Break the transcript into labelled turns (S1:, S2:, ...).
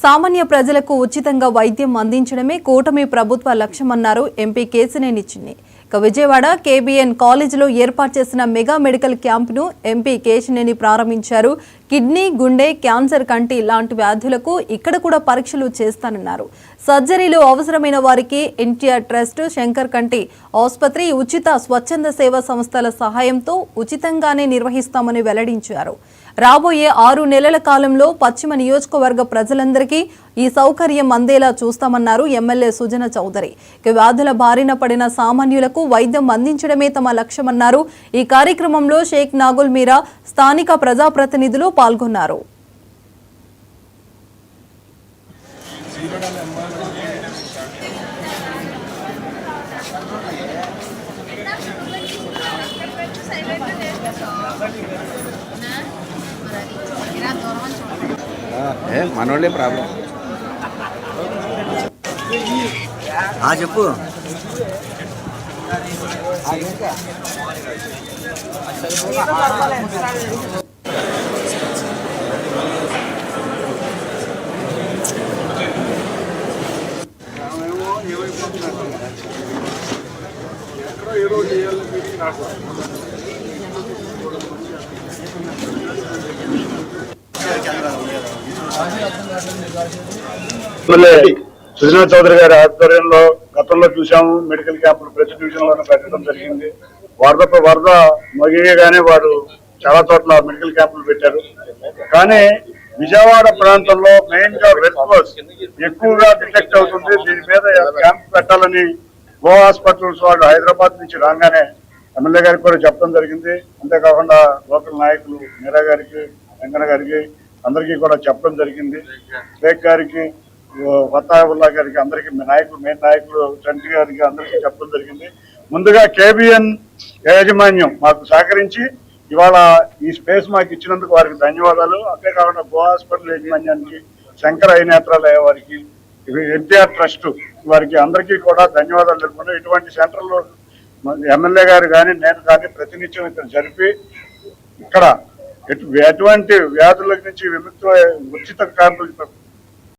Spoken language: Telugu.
S1: సామాన్య ప్రజలకు ఉచితంగా వైద్యం అందించడమే కూటమి ప్రభుత్వ లక్ష్యమన్నారు ఎంపీ కేశినేని చిన్ని. విజయవాడ కేబీఎన్ కాలేజీలో ఏర్పాటు చేసిన మెగా మెడికల్ క్యాంపును ఎంపీ కేశినేని ప్రారంభించారు. కిడ్నీ, గుండె, క్యాన్సర్, కంటి లాంటి వ్యాధులకు ఇక్కడ కూడా పరీక్షలు చేస్తానన్నారు. సర్జరీలు అవసరమైన వారికి ఎన్టీఆర్ ట్రస్ట్, శంకర్ కంటి ఆసుపత్రి ఉచిత స్వచ్ఛంద సేవా సంస్థల సహాయంతో ఉచితంగానే నిర్వహిస్తామని వెల్లడించారు. రాబోయే 6 నెలల కాలంలో పశ్చిమ నియోజకవర్గ ప్రజలందరికీ ఈ సౌకర్యం అందేలా చూస్తామన్నారు ఎమ్మెల్యే సుజన చౌదరి. వ్యాధుల బారిన పడిన సామాన్యులకు వైద్యం అందించడమే తమ లక్ష్యమన్నారు. ఈ కార్యక్రమంలో షేక్ నాగుల్ మీరా, స్థానిక ప్రజాప్రతినిధులు పాల్గొన్నారు.
S2: మనోళ్ళే ప్రాబ్లం
S3: చెప్పు.
S4: సుజనా చౌదరి గారి ఆధ్వర్యంలో గతంలో చూసాము. మెడికల్ క్యాంపులు ప్రతి డివిజన్ లోనే పెట్టడం జరిగింది. వరద మగియగానే వారు చాలా చోట్ల మెడికల్ క్యాంపులు పెట్టారు. కానీ విజయవాడ ప్రాంతంలో మెయిన్ గా రెడ్ క్రాస్ ఎక్కువగా డిటెక్ట్ అవుతుంది. దీని మీద క్యాంప్ పెట్టాలని గో హాస్పిటల్స్ వాళ్ళు హైదరాబాద్ నుంచి రాగానే ఎమ్మెల్యే గారికి కూడా చెప్పడం జరిగింది. అంతేకాకుండా లోకల్ నాయకులు మీరా గారికి, వెంకన్న గారికి అందరికీ కూడా చెప్పడం జరిగింది. షేక్ గారికి, ఫతావుల్లా గారికి, అందరికీ మెయిన్ నాయకులు చంటి గారికి అందరికీ చెప్పడం జరిగింది. ముందుగా కేబీఎన్ యాజమాన్యం మాకు సహకరించి ఇవాళ ఈ స్పేస్ మాకు ఇచ్చినందుకు వారికి ధన్యవాదాలు. అంతేకాకుండా గో హాస్పిటల్ యాజమాన్యానికి, శంకర నేత్రాలయ వారికి, ఎన్టీఆర్ ట్రస్ట్ వారికి అందరికీ కూడా ధన్యవాదాలు తెలుపుకుంటూ ఇటువంటి సెంటర్లో ఎమ్మెల్యే గారు కానీ నేను కానీ ప్రతినిత్యం ఇక్కడ జరిపి ఇక్కడ ఎటువంటి వ్యాధుల నుంచి విముక్తి ఉచిత క్యాంపులు